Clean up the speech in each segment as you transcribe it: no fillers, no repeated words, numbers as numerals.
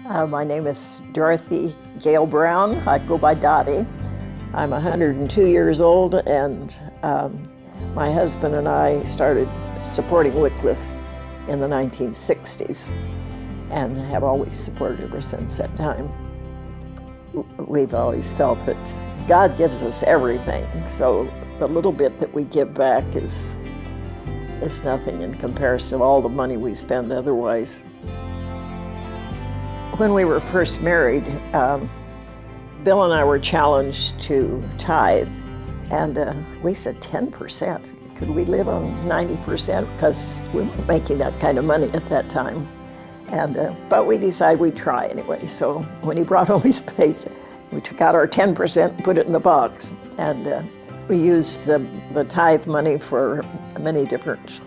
My name is Dorothy Gail Brown. I go by Dottie. I'm 102 years old, and my husband and I started supporting Wycliffe in the 1960s and have always supported ever since that time. We've always felt that God gives us everything, so the little bit that we give back is nothing in comparison to all the money we spend otherwise. When we were first married, Bill and I were challenged to tithe, and we said 10%. Could we live on 90%? Because we weren't making that kind of money at that time. But we decided we'd try anyway. So when he brought home his paycheck, we took out our 10% and put it in the box. And we used the tithe money for many different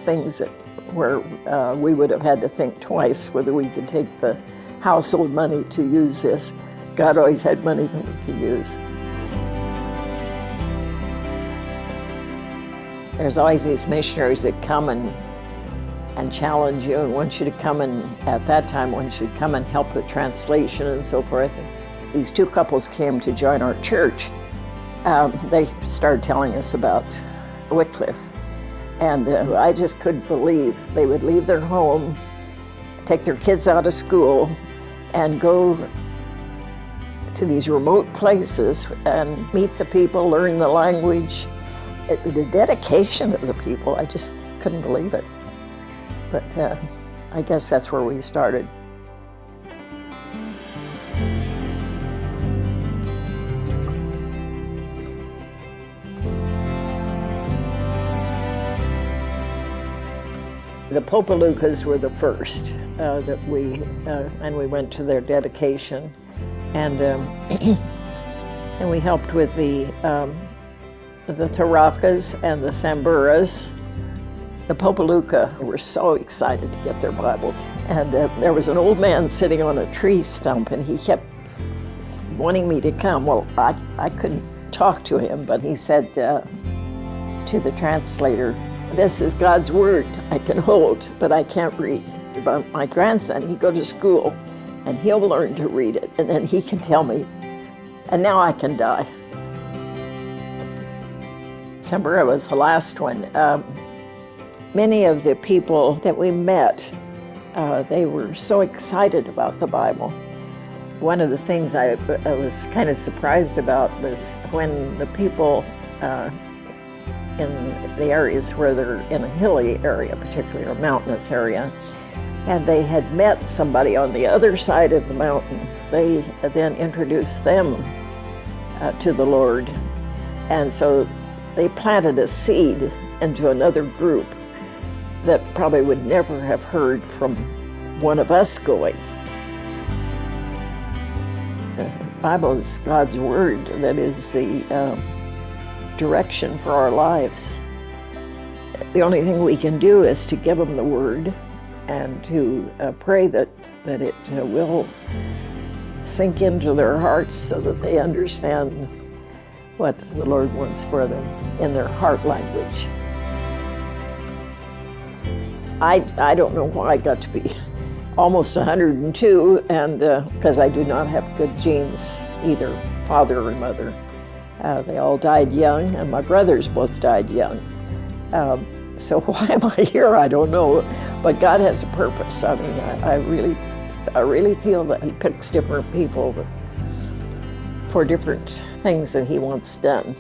things where we would have had to think twice whether we could take the household money to use this. God always had money that we could use. There's always these missionaries that come and challenge you and want you to come at that time, want you to come and help with translation and so forth. And these two couples came to join our church. They started telling us about Wycliffe. And I just couldn't believe they would leave their home, take their kids out of school, and go to these remote places and meet the people, learn the language. The dedication of the people, I just couldn't believe it. But I guess that's where we started. The Popalukas were the first that we went to their dedication, and we helped with the Tharakas and the Samburas. The Popaluka were so excited to get their Bibles, and there was an old man sitting on a tree stump, and he kept wanting me to come. Well, I couldn't talk to him, but he said to the translator, "This is God's word I can hold, but I can't read." But my grandson, he go to school, and he'll learn to read it, and then he can tell me, and now I can die. Sambura was the last one. Many of the people that we met, they were so excited about the Bible. One of the things I was kind of surprised about was when the people in the areas where they're in a hilly area, particularly a mountainous area, and they had met somebody on the other side of the mountain, they then introduced them to the Lord. And so they planted a seed into another group that probably would never have heard from one of us going. The Bible is God's word that is the direction for our lives. The only thing we can do is to give them the word and to pray that it will sink into their hearts so that they understand what the Lord wants for them in their heart language. I don't know why I got to be almost 102, and because I do not have good genes, either father or mother. They all died young, and my brothers both died young. So why am I here? I don't know, but God has a purpose. I mean, I really feel that He picks different people for different things that He wants done.